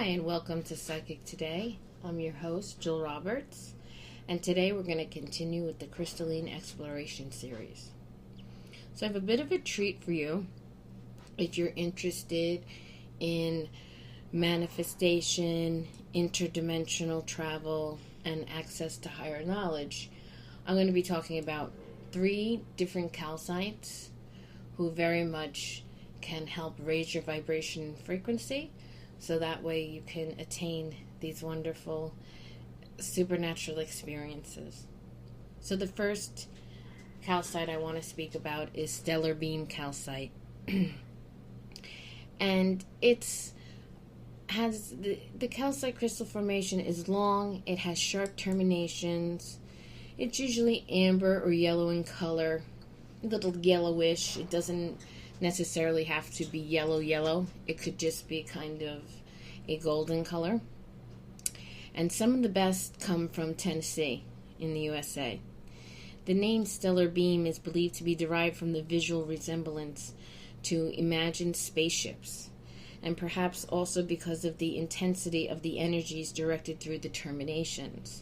Hi, and welcome to Psychic Today. I'm your host, Jill Roberts, and today we're going to continue with the Crystalline Exploration series. So I have a bit of a treat for you if you're interested in manifestation, interdimensional travel, and access to higher knowledge. I'm going to be talking about 3 different calcites who very much can help raise your vibration and frequency, so that way you can attain these wonderful supernatural experiences. So the first calcite I want to speak about is stellar beam calcite. And the calcite crystal formation is long, it has sharp terminations, it's usually amber or yellow in color, a little yellowish. It doesn't necessarily have to be yellow. It could just be kind of a golden color. And some of the best come from Tennessee in the USA. The name stellar beam is believed to be derived from the visual resemblance to imagined spaceships, and perhaps also because of the intensity of the energies directed through the terminations.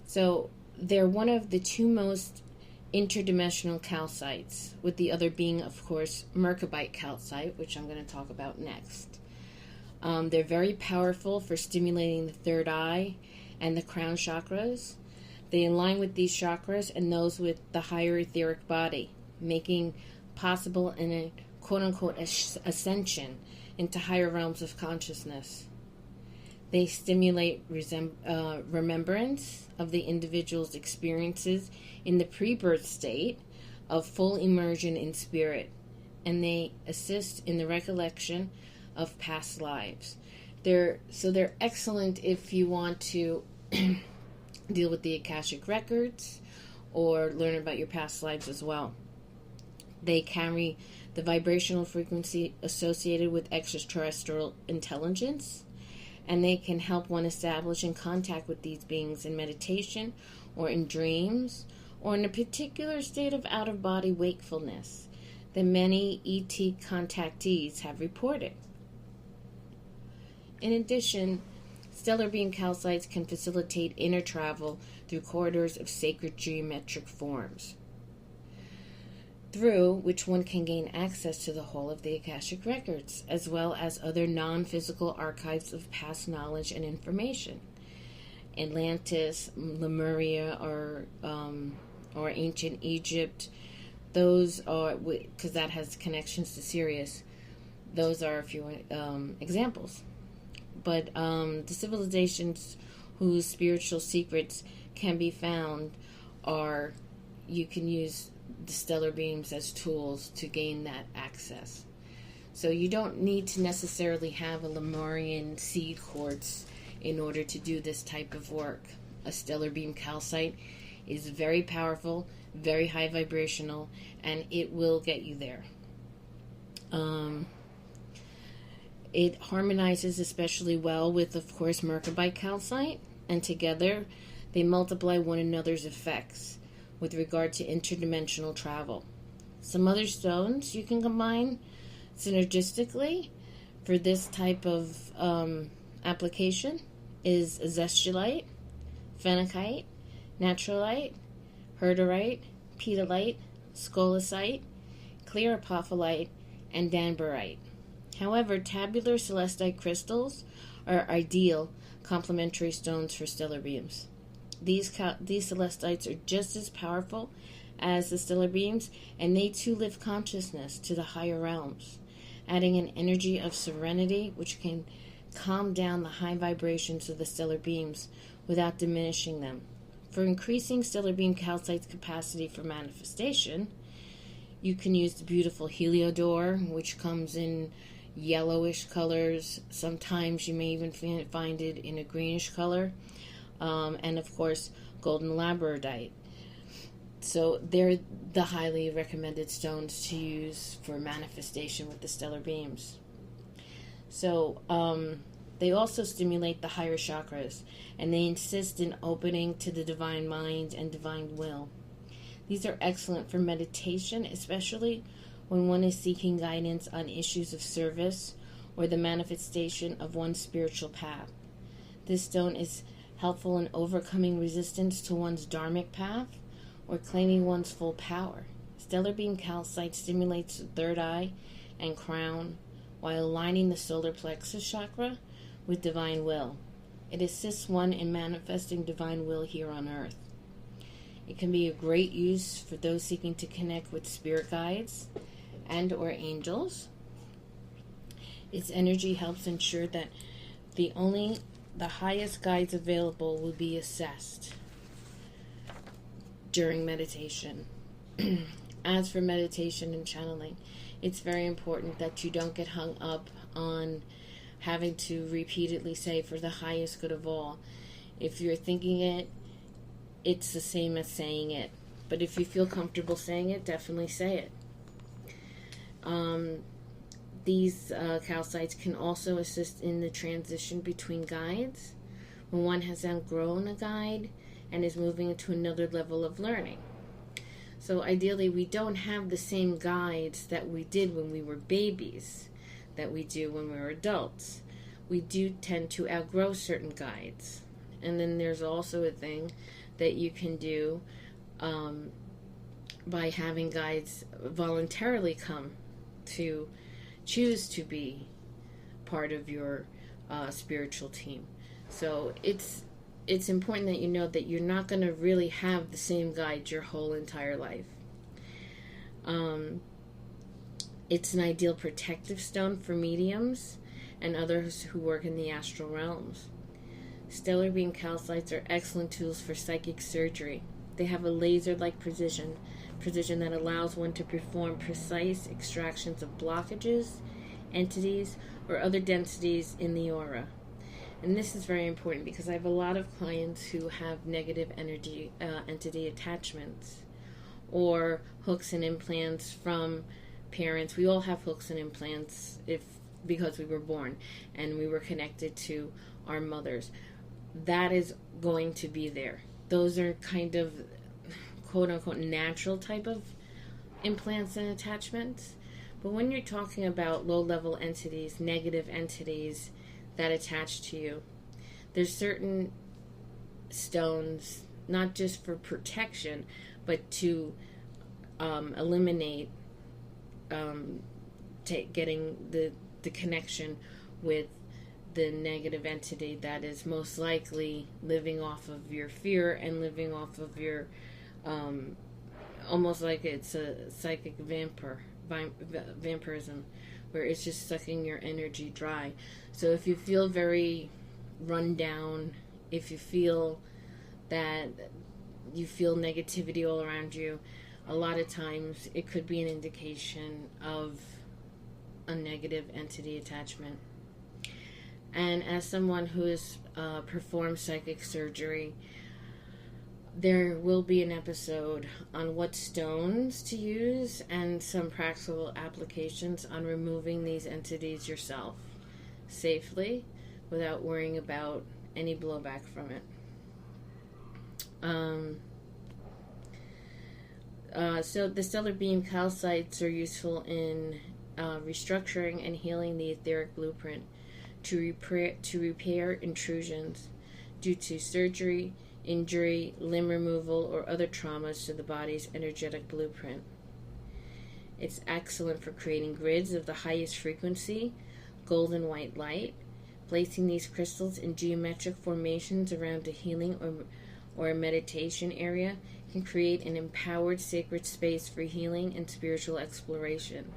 So they're one of the 2 most interdimensional calcites, with the other being, of course, Merkabite calcite, which I'm going to talk about next. They're very powerful for stimulating the third eye and the crown chakras. They align with these chakras and those with the higher etheric body, making possible a quote-unquote ascension into higher realms of consciousness. They stimulate remembrance of the individual's experiences in the pre-birth state of full immersion in spirit, and they assist in the recollection of past lives. They're excellent if you want to deal with the Akashic records or learn about your past lives as well. They carry the vibrational frequency associated with extraterrestrial intelligence, and they can help one establish in contact with these beings in meditation or in dreams or in a particular state of out-of-body wakefulness that many ET contactees have reported. In addition, stellar beam calcites can facilitate inner travel through corridors of sacred geometric forms, through which one can gain access to the whole of the Akashic records, as well as other non-physical archives of past knowledge and information. Atlantis, Lemuria, or ancient Egypt, those are, because that has connections to Sirius, those are a few examples. But the civilizations whose spiritual secrets can be found you can use the stellar beams as tools to gain that access. So you don't need to necessarily have a Lemurian seed quartz in order to do this type of work. A stellar beam calcite is very powerful, very high vibrational, and it will get you there. It harmonizes especially well with, of course, Merkabite calcite, and together they multiply one another's effects with regard to interdimensional travel. Some other stones you can combine synergistically for this type of application is Zestra Light, Phenakite, Naturalite, Herderite, Pedalite, Scolasite, Clear Apophyllite, and Danburite. However, tabular celestite crystals are ideal complementary stones for stellar beams. These celestites are just as powerful as the stellar beams, and they too lift consciousness to the higher realms, adding an energy of serenity which can calm down the high vibrations of the stellar beams without diminishing them. For increasing stellar beam calcite's capacity for manifestation, you can use the beautiful Heliodor, which comes in yellowish colors. Sometimes you may even find it in a greenish color. And of course, golden labradorite. So they're the highly recommended stones to use for manifestation with the stellar beams. So they also stimulate the higher chakras, and they insist in opening to the divine mind and divine will. These are excellent for meditation, especially when one is seeking guidance on issues of service or the manifestation of one's spiritual path. This stone is helpful in overcoming resistance to one's dharmic path or claiming one's full power. Stellar beam calcite stimulates the third eye and crown while aligning the solar plexus chakra with divine will. It assists one in manifesting divine will here on earth. It can be a great use for those seeking to connect with spirit guides and or angels. Its energy helps ensure that the highest guides available will be assessed during meditation. As for meditation and channeling, it's very important that you don't get hung up on having to repeatedly say for the highest good of all. If you're thinking it, it's the same as saying it. But if you feel comfortable saying it, definitely say it. These calcites can also assist in the transition between guides when one has outgrown a guide and is moving into another level of learning. So ideally, we don't have the same guides that we did when we were babies that we do when we're adults. We do tend to outgrow certain guides. And then there's also a thing that you can do by having guides voluntarily come to choose to be part of your spiritual team. So it's important that you know that you're not going to really have the same guide your whole entire life. It's an ideal protective stone for mediums and others who work in the astral realms. Stellar beam calcites are excellent tools for psychic surgery. They have a laser-like precision that allows one to perform precise extractions of blockages, entities, or other densities in the aura. And this is very important because I have a lot of clients who have negative entity attachments or hooks and implants from parents. We all have hooks and implants because we were born and we were connected to our mothers. That is going to be there. Those are kind of quote-unquote natural type of implants and attachments. But when you're talking about low-level entities, negative entities that attach to you, there's certain stones, not just for protection, but to eliminate getting the connection with the negative entity that is most likely living off of your fear and living off of your almost like it's a psychic vampirism, where it's just sucking your energy dry. So if you feel very run down, if you feel that you feel negativity all around you, a lot of times it could be an indication of a negative entity attachment. And as someone who has performed psychic surgery, there will be an episode on what stones to use and some practical applications on removing these entities yourself safely without worrying about any blowback from it. So the stellar beam calcites are useful in restructuring and healing the etheric blueprint to repair intrusions due to surgery, injury, limb removal, or other traumas to the body's energetic blueprint. It's excellent for creating grids of the highest frequency, golden white light. Placing these crystals in geometric formations around a healing or a meditation area can create an empowered sacred space for healing and spiritual exploration.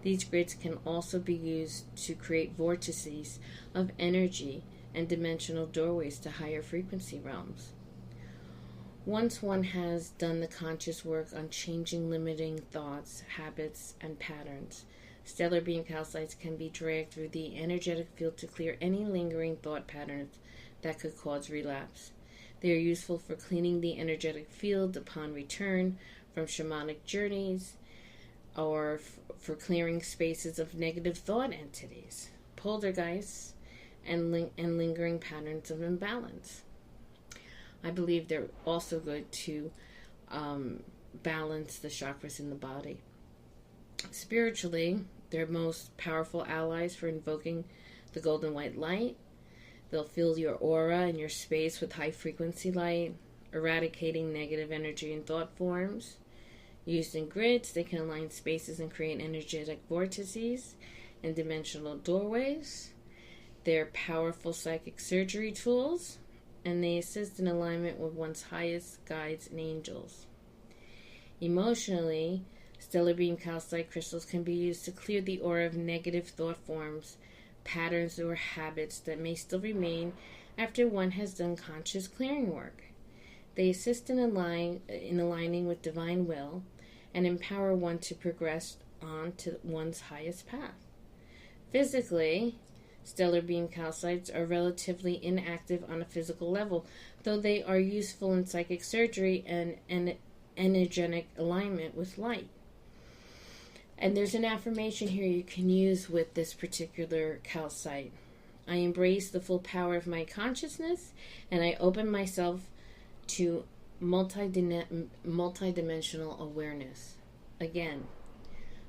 These grids can also be used to create vortices of energy and dimensional doorways to higher frequency realms. Once one has done the conscious work on changing limiting thoughts, habits, and patterns, stellar beam calcites can be dragged through the energetic field to clear any lingering thought patterns that could cause relapse. They are useful for cleaning the energetic field upon return from shamanic journeys, or for clearing spaces of negative thought entities, poltergeists, and lingering patterns of imbalance. I believe they're also good to balance the chakras in the body. Spiritually, They're most powerful allies for invoking the golden white light. They'll fill your aura and your space with high frequency light, eradicating negative energy and thought forms. Used in grids, they can align spaces and create energetic vortices and dimensional doorways. They're powerful psychic surgery tools, and they assist in alignment with one's highest guides and angels. Emotionally, stellar beam calcite crystals can be used to clear the aura of negative thought forms, patterns, or habits that may still remain after one has done conscious clearing work. They assist in aligning with divine will and empower one to progress on to one's highest path. Physically, stellar beam calcites are relatively inactive on a physical level, though they are useful in psychic surgery and energetic alignment with light. And there's an affirmation here you can use with this particular calcite. I embrace the full power of my consciousness, and I open myself to multidimensional awareness. Again,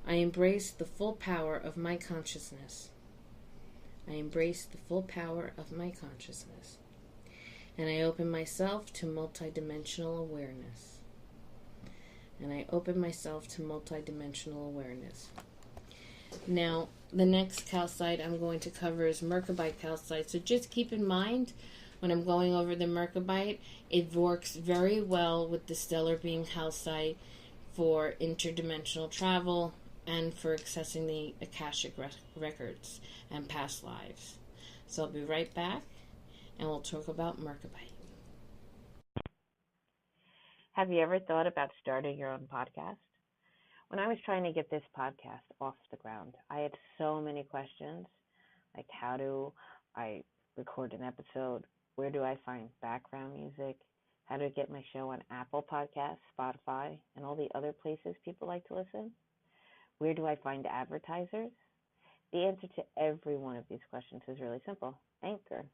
I embrace the full power of my consciousness. I embrace the full power of my consciousness. And I open myself to multidimensional awareness. And I open myself to multidimensional awareness. Now, the next calcite I'm going to cover is Merkabite calcite. So just keep in mind, when I'm going over the Merkabite, it works very well with the stellar beam calcite for interdimensional travel and for accessing the Akashic records and past lives. So I'll be right back, and we'll talk about Merkabite. Have you ever thought about starting your own podcast? When I was trying to get this podcast off the ground, I had so many questions, like how do I record an episode? Where do I find background music? How do I get my show on Apple Podcasts, Spotify, and all the other places people like to listen? Where do I find advertisers? The answer to every one of these questions is really simple. Anchor.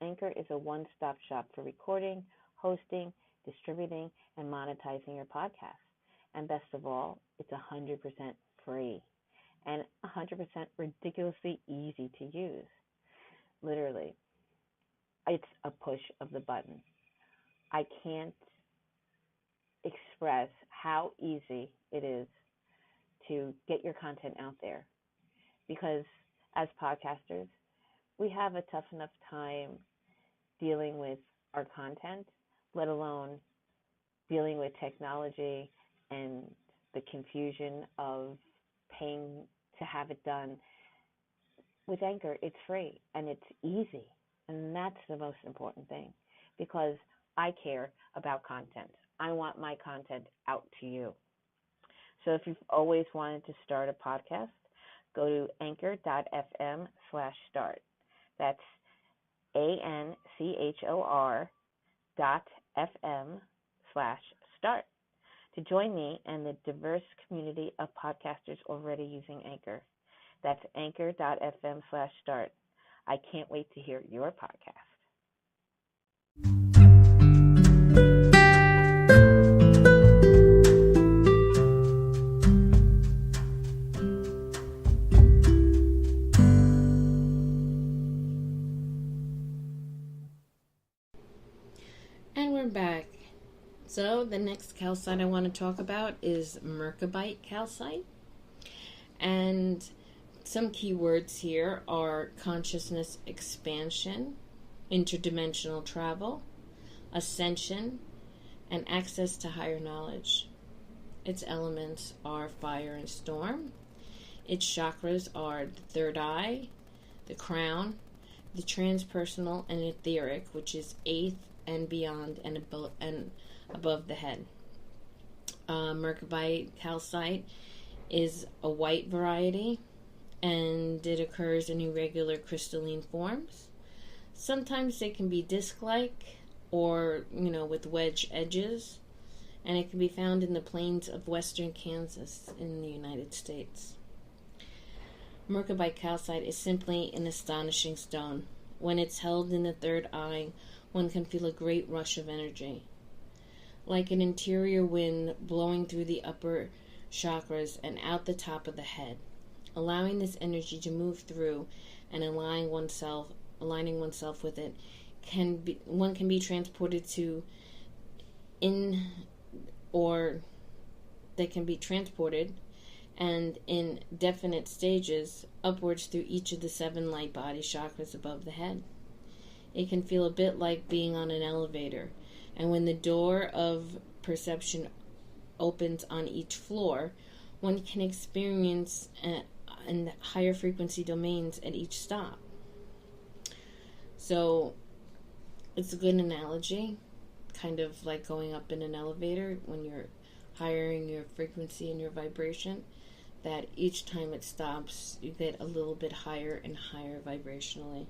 Anchor is a one-stop shop for recording, hosting, distributing, and monetizing your podcast. And best of all, it's 100% free and 100% ridiculously easy to use. Literally, it's a push of the button. I can't express how easy it is to get your content out there, because as podcasters, we have a tough enough time dealing with our content, let alone dealing with technology and the confusion of paying to have it done. With Anchor, it's free and it's easy, and that's the most important thing, because I care about content. I want my content out to you. So if you've always wanted to start a podcast, go to anchor.fm/start. That's ANCHOR.FM/start to join me and the diverse community of podcasters already using Anchor. That's anchor.fm/start. I can't wait to hear your podcast. And we're back. So the next calcite I want to talk about is Merkabite calcite. And some key words here are consciousness expansion, interdimensional travel, ascension, and access to higher knowledge. Its elements are fire and storm. Its chakras are the third eye, the crown, the transpersonal and etheric, which is eighth and beyond and above the head. Merkabite calcite is a white variety, and it occurs in irregular crystalline forms. Sometimes they can be disc-like or, with wedge edges, and it can be found in the plains of western Kansas in the United States. Merkabite calcite is simply an astonishing stone. When it's held in the third eye, one can feel a great rush of energy, like an interior wind blowing through the upper chakras and out the top of the head. Allowing this energy to move through and aligning oneself with it one can be transported to they can be transported and in definite stages upwards through each of the 7 light body chakras above the head. It can feel a bit like being on an elevator, and when the door of perception opens on each floor, one can experience and higher frequency domains at each stop. So it's a good analogy, kind of like going up in an elevator when you're highering your frequency and your vibration, that each time it stops, you get a little bit higher and higher vibrationally.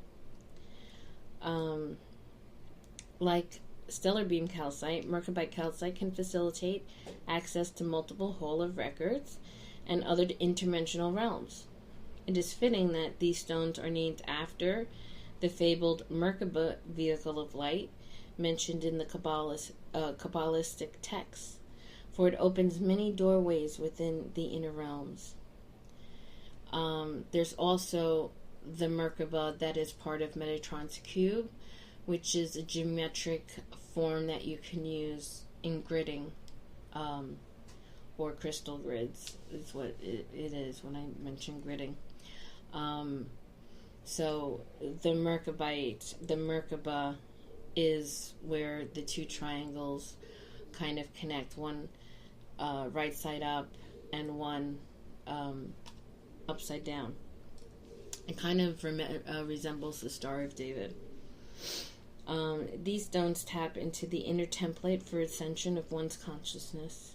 Like stellar beam calcite, Merkabite calcite can facilitate access to multiple whole of records and other interdimensional realms. It is fitting that these stones are named after the fabled Merkabah vehicle of light mentioned in the Kabbalistic texts, for it opens many doorways within the inner realms. There's also the Merkabah that is part of Metatrons cube, which is a geometric form that you can use in gridding, or crystal grids is what it is when I mention gridding. So the Merkabah is where the 2 triangles kind of connect, one right side up and one upside down. It kind of resembles the Star of David. These stones tap into the inner template for ascension of one's consciousness.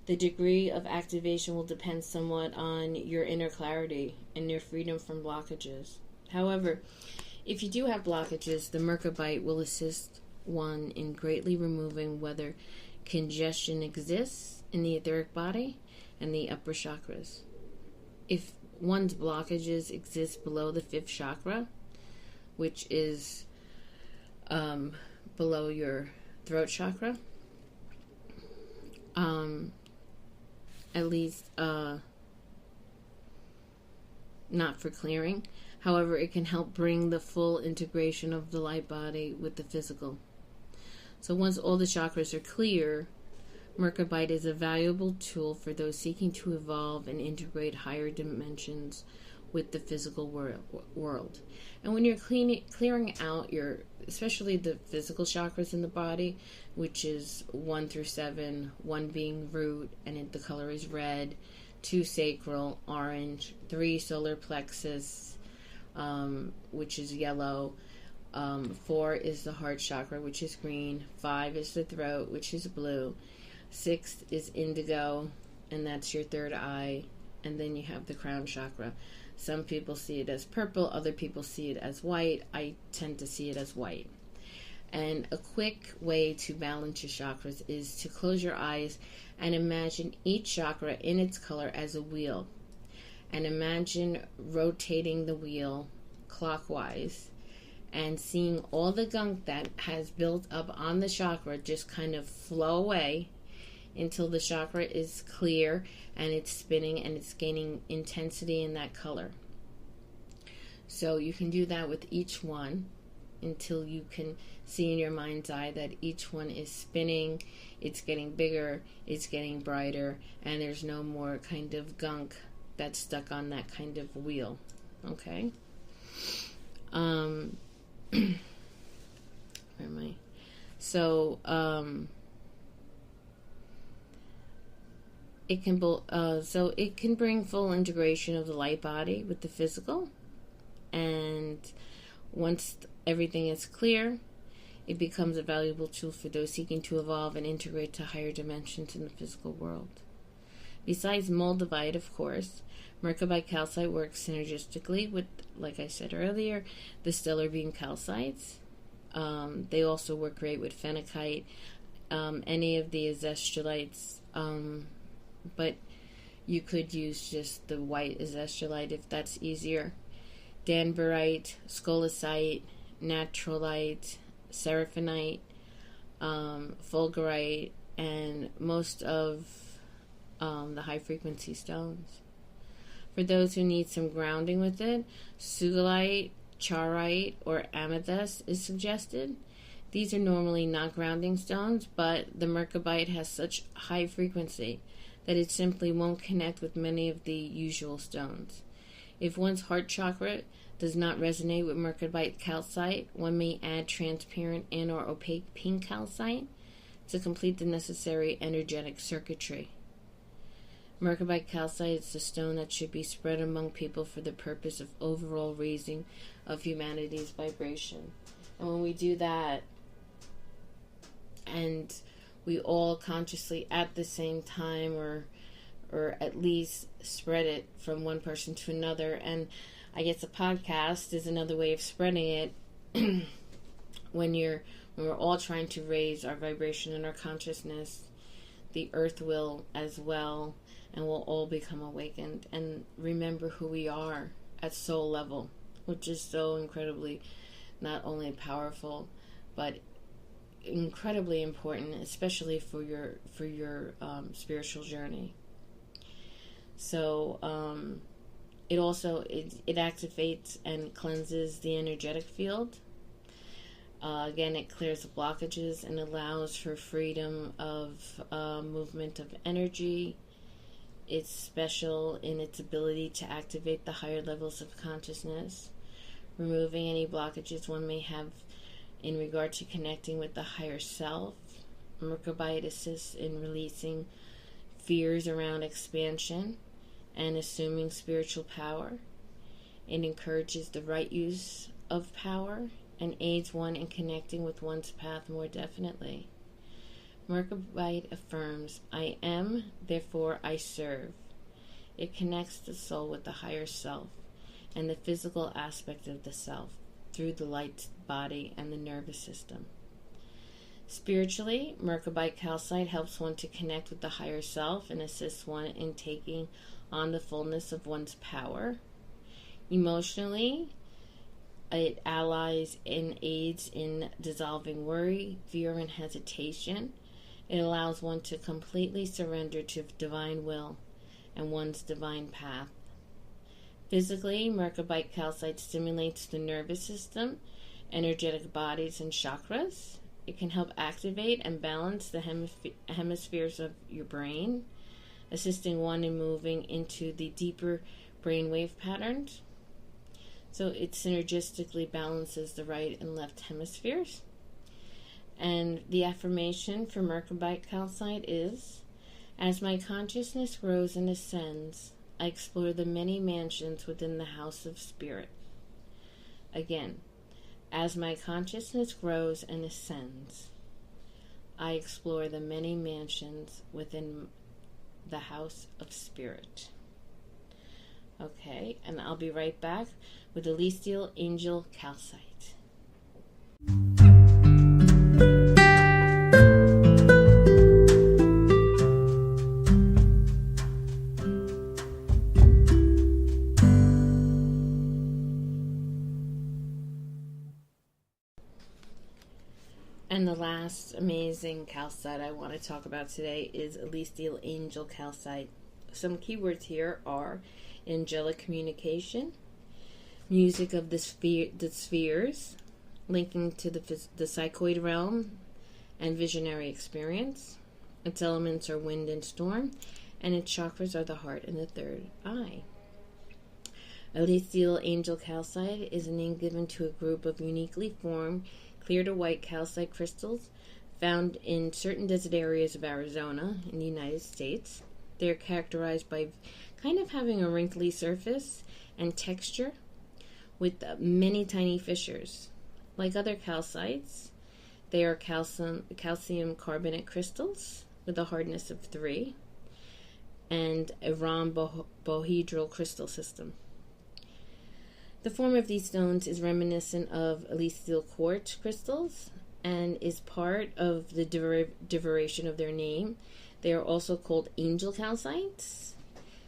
The degree of activation will depend somewhat on your inner clarity and your freedom from blockages. However, if you do have blockages, the Merkabite will assist one in greatly removing whether congestion exists in the etheric body and the upper chakras. If one's blockages exist below the 5th chakra, which is below your throat chakra, at least not for clearing. However, it can help bring the full integration of the light body with the physical. So once all the chakras are clear, Merkabite is a valuable tool for those seeking to evolve and integrate higher dimensions with the physical world. And when you're clearing out especially the physical chakras in the body, which is 1 through 7, 1 being root, and the color is red, 2 sacral, orange, 3 solar plexus, which is yellow, 4 is the heart chakra, which is green, 5 is the throat, which is blue, 6 is indigo, and that's your 3rd eye, and then you have the crown chakra. Some people see it as purple, other people see it as white. I tend to see it as white. And a quick way to balance your chakras is to close your eyes and imagine each chakra in its color as a wheel. And imagine rotating the wheel clockwise and seeing all the gunk that has built up on the chakra just kind of flow away until the chakra is clear and it's spinning and it's gaining intensity in that color. So you can do that with each one until you can see in your mind's eye that each one is spinning, it's getting bigger, it's getting brighter, and there's no more kind of gunk that's stuck on that kind of wheel. Okay? Where am I? So, it can bring full integration of the light body with the physical, and once everything is clear, it becomes a valuable tool for those seeking to evolve and integrate to higher dimensions in the physical world. Besides Moldavite, of course, Merkabite calcite works synergistically with, like I said earlier, the stellar beam calcites. They also work great with phenakite, any of the Zestra Lights, but you could use just the white Zestra Light if that's easier. Danburite, Scolasite, Naturalite, Seraphinite, Fulgurite, and most of the high frequency stones. For those who need some grounding with it, sugilite, charoite, or amethyst is suggested. These are normally not grounding stones, but the Merkabite has such high frequency that it simply won't connect with many of the usual stones. If one's heart chakra does not resonate with Merkabite calcite, one may add transparent and or opaque pink calcite to complete the necessary energetic circuitry. Merkabite calcite is the stone that should be spread among people for the purpose of overall raising of humanity's vibration. And when we do that, and we all consciously at the same time, or at least spread it from one person to another, and I guess a podcast is another way of spreading it. when we're all trying to raise our vibration and our consciousness, the earth will as well, and we'll all become awakened and remember who we are at soul level, which is so incredibly not only powerful but incredibly important, especially for your spiritual journey. So it also it activates and cleanses the energetic field. Again, it clears the blockages and allows for freedom of movement of energy. It's special in its ability to activate the higher levels of consciousness, removing any blockages one may have in regard to connecting with the higher self. Merkabite assists in releasing fears around expansion and assuming spiritual power. It encourages the right use of power and aids one in connecting with one's path more definitely. Merkabite affirms, I am, therefore I serve. It connects the soul with the higher self and the physical aspect of the self through the light body and the nervous system. Spiritually, Merkabite calcite helps one to connect with the higher self and assists one in taking on the fullness of one's power. Emotionally, it allies and aids in dissolving worry, fear, and hesitation. It allows one to completely surrender to divine will and one's divine path. Physically, Merkabite calcite stimulates the nervous system, energetic bodies, and chakras. It can help activate and balance the hemispheres of your brain, assisting one in moving into the deeper brainwave patterns. So it synergistically balances the right and left hemispheres. And the affirmation for Merkabite calcite is, as my consciousness grows and ascends, I explore the many mansions within the house of spirit. Again, as my consciousness grows and ascends, I explore the many mansions within the house of spirit. Okay, and I'll be right back with Elestial Angel Calcite. And the last amazing calcite I want to talk about today is Elestial Angel Calcite. Some keywords here are angelic communication, music of the spheres, linking to the psychoid realm and visionary experience. Its elements are wind and storm, and its chakras are the heart and the third eye. Elestial Angel Calcite is a name given to a group of uniquely formed clear to white calcite crystals found in certain desert areas of Arizona in the United States. They are characterized by kind of having a wrinkly surface and texture with many tiny fissures. Like other calcites, they are calcium carbonate crystals with a hardness of 3 and a rhombohedral crystal system. The form of these stones is reminiscent of Elestial quartz crystals and is part of the derivation of their name. They are also called angel calcites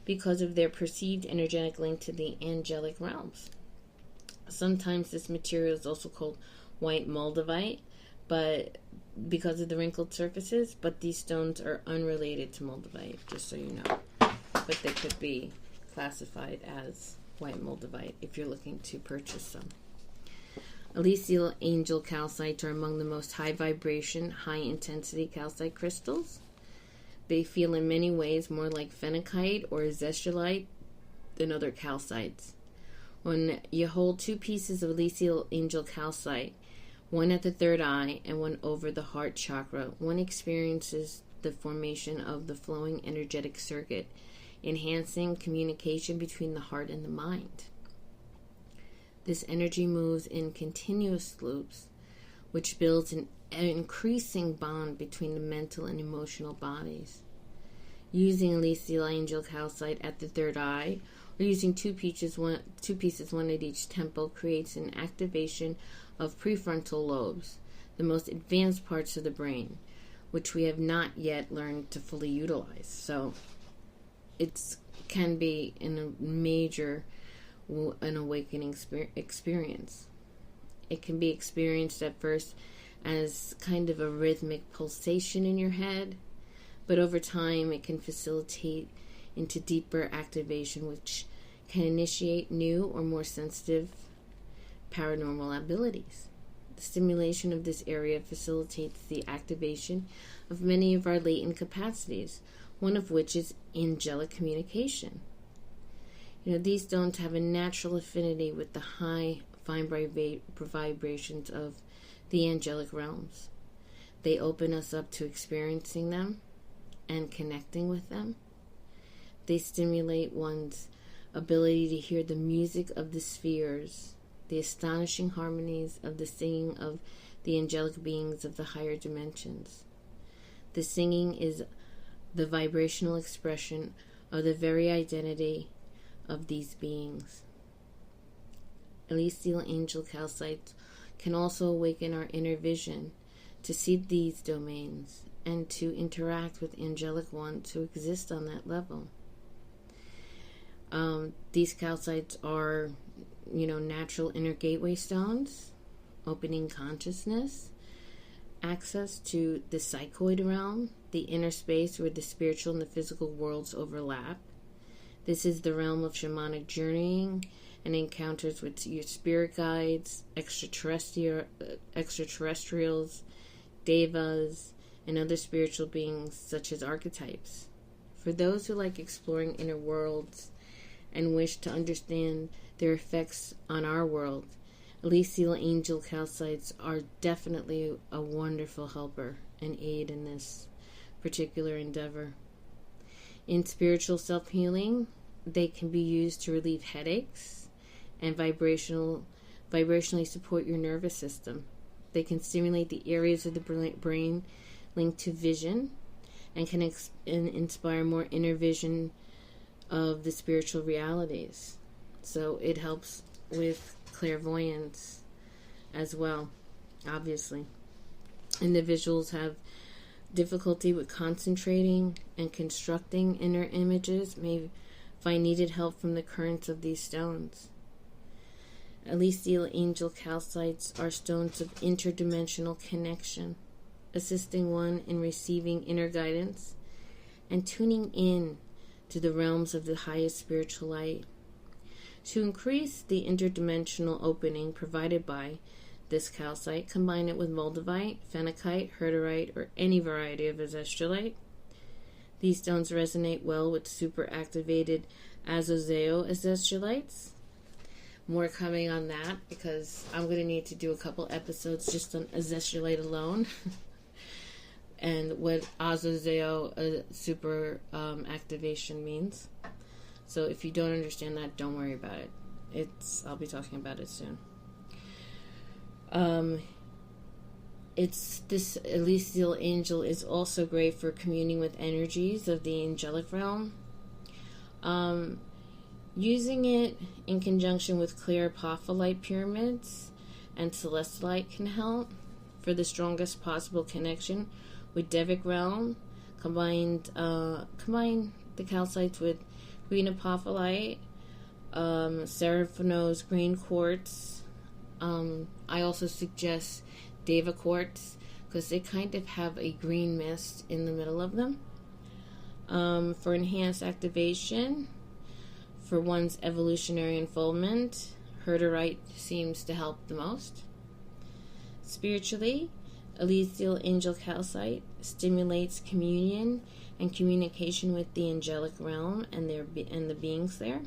because of their perceived energetic link to the angelic realms. Sometimes this material is also called white moldavite, but because of the wrinkled surfaces, but these stones are unrelated to moldavite, just so you know. But they could be classified as white moldavite if you're looking to purchase some. Elestial angel calcites are among the most high vibration, high intensity calcite crystals. They feel in many ways more like phenakite or Zestra Light than other calcites. When you hold two pieces of Elestial angel calcite, one at the third eye and one over the heart chakra, one experiences the formation of the flowing energetic circuit, enhancing communication between the heart and the mind. This energy moves in continuous loops, which builds an increasing bond between the mental and emotional bodies. Using Elestial angel calcite at the third eye, or using two pieces, one at each temple, creates an activation of prefrontal lobes, the most advanced parts of the brain, which we have not yet learned to fully utilize. So it can be an awakening experience. It can be experienced at first as kind of a rhythmic pulsation in your head, but over time it can facilitate into deeper activation, which can initiate new or more sensitive paranormal abilities. The stimulation of this area facilitates the activation of many of our latent capacities, one of which is angelic communication. These stones have a natural affinity with the high, fine vibrations of the angelic realms. They open us up to experiencing them and connecting with them. They stimulate one's ability to hear the music of the spheres, the astonishing harmonies of the singing of the angelic beings of the higher dimensions. The singing is the vibrational expression of the very identity of these beings. Elestial angel calcites can also awaken our inner vision to see these domains and to interact with angelic ones who exist on that level. These calcites are, natural inner gateway stones, opening consciousness, access to the psychoid realm, the inner space where the spiritual and the physical worlds overlap. This is the realm of shamanic journeying and encounters with your spirit guides, extraterrestrials, devas, and other spiritual beings such as archetypes. For those who like exploring inner worlds and wish to understand their effects on our world, Elestial angel calcites are definitely a wonderful helper and aid in this particular endeavor. In spiritual self-healing, they can be used to relieve headaches and vibrationally support your nervous system. They can stimulate the areas of the brain linked to vision and can inspire more inner vision of the spiritual realities. So it helps with clairvoyance as well, obviously. Individuals have difficulty with concentrating and constructing inner images may find needed help from the currents of these stones. Elestial angel calcites are stones of interdimensional connection, assisting one in receiving inner guidance and tuning in to the realms of the highest spiritual light. To increase the interdimensional opening provided by this calcite, combine it with moldavite, phenakite, herderite, or any variety of azestrolite. These stones resonate well with super-activated azozeo azestrolites. More coming on that because I'm going to need to do a couple episodes just on azestrolite alone and what azozeo super activation means. So if you don't understand that, don't worry about it. I'll be talking about it soon. This Elestial angel is also great for communing with energies of the angelic realm. Using it in conjunction with clear apophyllite pyramids and celestite can help for the strongest possible connection with Devic realm. Combine the calcites with green apophyllite, Seraphinos green quartz. I also suggest Deva quartz because they kind of have a green mist in the middle of them. For enhanced activation, For one's evolutionary unfoldment, herderite seems to help the most. Spiritually, Elestial angel calcite stimulates communion and communication with the angelic realm and the beings there.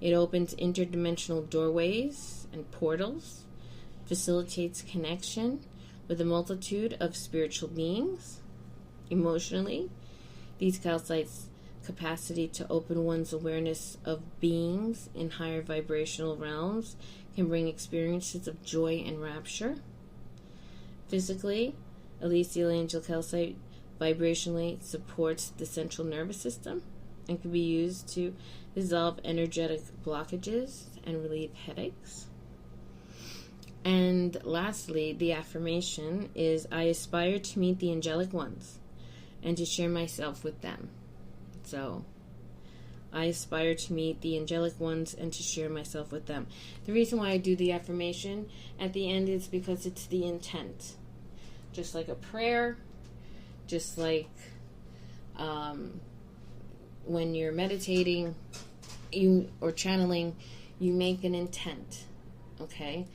It opens interdimensional doorways and portals, facilitates connection with a multitude of spiritual beings. Emotionally, these calcites' capacity to open one's awareness of beings in higher vibrational realms can bring experiences of joy and rapture. Physically, Elestial angel calcite vibrationally supports the central nervous system and can be used to dissolve energetic blockages and relieve headaches. And lastly, the affirmation is, I aspire to meet the angelic ones and to share myself with them. So, I aspire to meet the angelic ones and to share myself with them. The reason why I do the affirmation at the end is because it's the intent. Just like a prayer, just like when you're meditating or channeling, you make an intent, okay?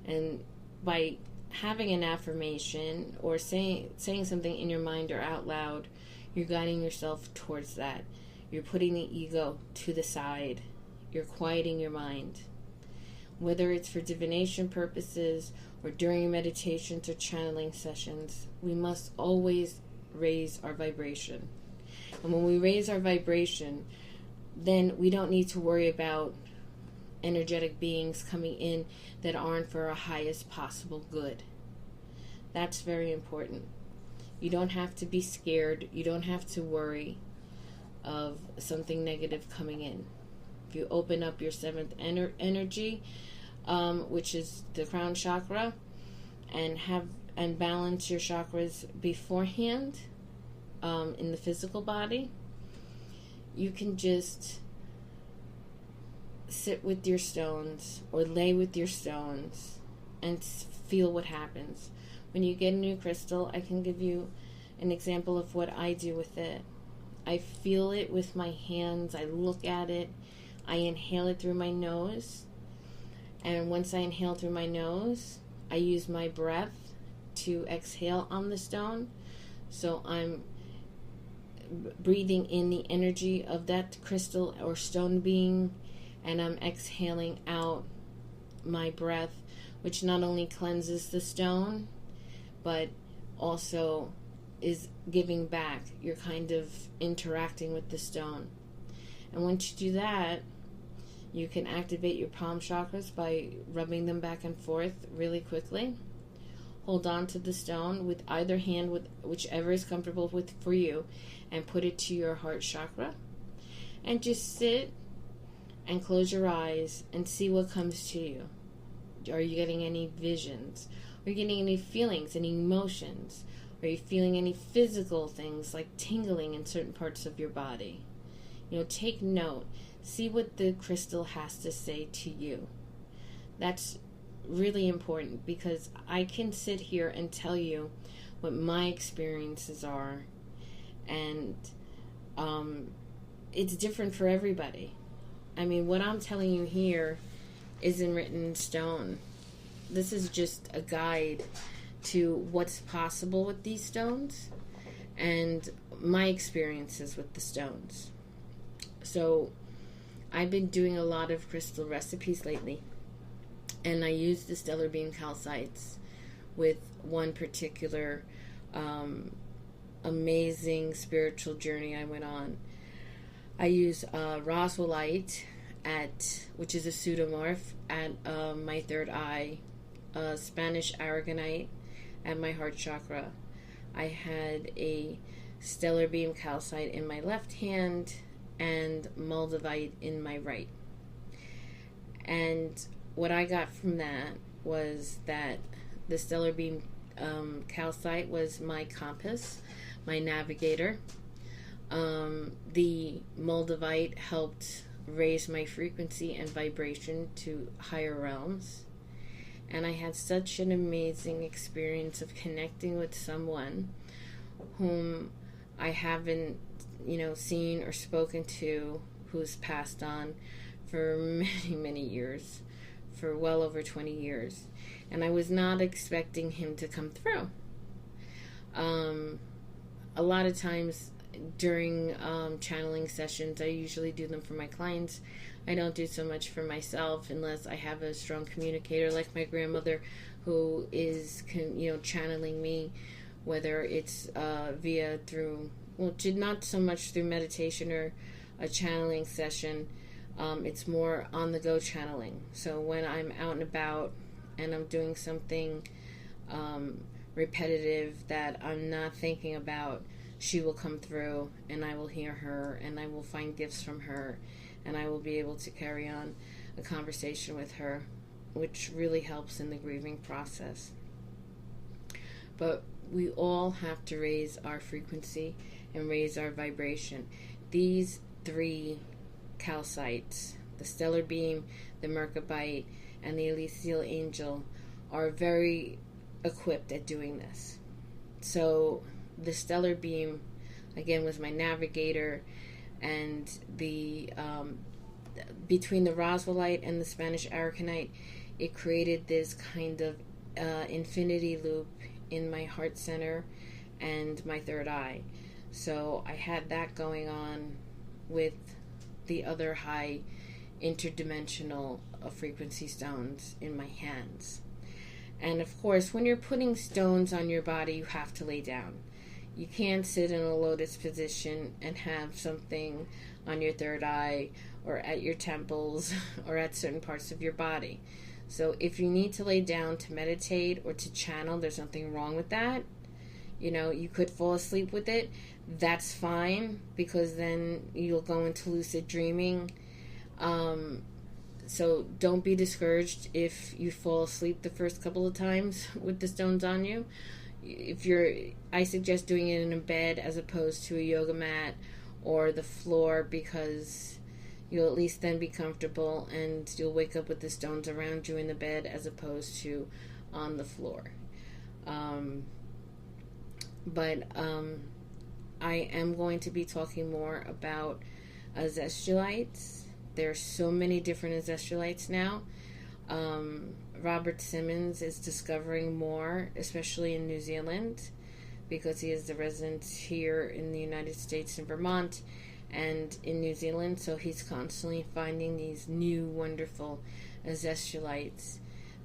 And by having an affirmation or saying something in your mind or out loud, you're guiding yourself towards that. You're putting the ego to the side. You're quieting your mind. Whether it's for divination purposes or during meditations or channeling sessions, we must always raise our vibration. And when we raise our vibration, then we don't need to worry about energetic beings coming in that aren't for our highest possible good. That's very important. You don't have to be scared. You don't have to worry of something negative coming in. If you open up your seventh energy, which is the crown chakra, and balance your chakras beforehand in the physical body, you can just sit with your stones or lay with your stones and feel what happens. When you get a new crystal, I can give you an example of what I do with it. I feel it with my hands. I look at it. I inhale it through my nose. And once I inhale through my nose, I use my breath to exhale on the stone. So I'm breathing in the energy of that crystal or stone being, and I'm exhaling out my breath, which not only cleanses the stone, but also is giving back. You're kind of interacting with the stone. And once you do that, you can activate your palm chakras by rubbing them back and forth really quickly. Hold on to the stone with either hand, with whichever is comfortable with for you, and put it to your heart chakra. And just sit and close your eyes and see what comes to you. Are you getting any visions? Are you getting any feelings, any emotions? Are you feeling any physical things like tingling in certain parts of your body? Take note. See what the crystal has to say to you. That's really important, because I can sit here and tell you what my experiences are, and it's different for everybody. I mean, what I'm telling you here isn't written in stone. This is just a guide to what's possible with these stones and my experiences with the stones. So I've been doing a lot of crystal recipes lately, and I use the stellar beam calcites with one particular amazing spiritual journey I went on. I use Roswellite, which is a pseudomorph, at my third eye, Spanish aragonite at my heart chakra. I had a stellar beam calcite in my left hand and moldavite in my right. And what I got from that was that the stellar beam calcite was my compass, my navigator. The moldavite helped raise my frequency and vibration to higher realms. And I had such an amazing experience of connecting with someone whom I haven't, seen or spoken to, who's passed on for many, many years, for well over 20 years. And I was not expecting him to come through. A lot of times during channeling sessions, I usually do them for my clients. I don't do so much for myself unless I have a strong communicator like my grandmother, who is, channeling me, whether it's not so much through meditation or a channeling session. It's more on the go channeling. So when I'm out and about and I'm doing something repetitive that I'm not thinking about, she will come through and I will hear her and I will find gifts from her and I will be able to carry on a conversation with her, which really helps in the grieving process. But we all have to raise our frequency and raise our vibration. These 3 Calcites, the Stellar Beam, the Merkabite, and the Elestial Angel, are very equipped at doing this. So the Stellar Beam, again, was my navigator, and the between the Roswellite and the Spanish Aragonite, it created this kind of infinity loop in my heart center and my third eye. So I had that going on with the other high interdimensional frequency stones in my hands. And of course, when you're putting stones on your body, you have to lay down. You can't sit in a lotus position and have something on your third eye or at your temples or at certain parts of your body. So if you need to lay down to meditate or to channel, there's nothing wrong with that. You could fall asleep with it. That's fine, because then you'll go into lucid dreaming. So don't be discouraged if you fall asleep the first couple of times with the stones on you. I suggest doing it in a bed as opposed to a yoga mat or the floor, because you'll at least then be comfortable and you'll wake up with the stones around you in the bed as opposed to on the floor. But I am going to be talking more about Zestra Lights. There's so many different Zestra Lights now. Robert Simmons is discovering more, especially in New Zealand, because he is the resident here in the United States in Vermont and in New Zealand. So he's constantly finding these new wonderful Zestra Lights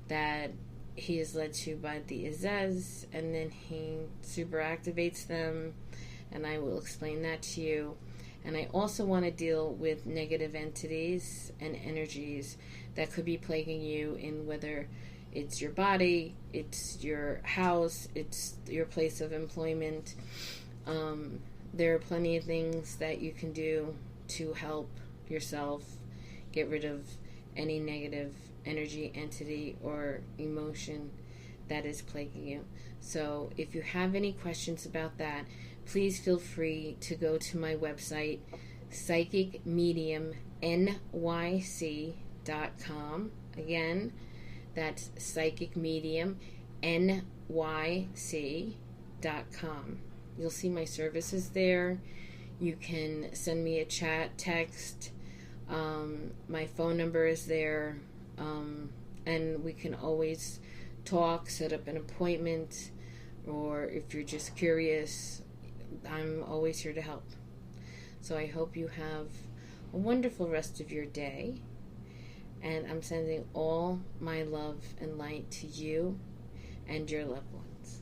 that he is led to by the Azez, and then he super activates them, and I will explain that to you. And I also want to deal with negative entities and energies that could be plaguing you, in whether it's your body, it's your house, it's your place of employment. There are plenty of things that you can do to help yourself get rid of any negative energy, entity, or emotion that is plaguing you. So if you have any questions about that, please feel free to go to my website, psychicmediumnyc.com. Again, that's psychicmediumnyc.com. You'll see my services there. You can send me a chat, text. My phone number is there. And we can always talk, set up an appointment, or if you're just curious, I'm always here to help. So I hope you have a wonderful rest of your day, and I'm sending all my love and light to you and your loved ones.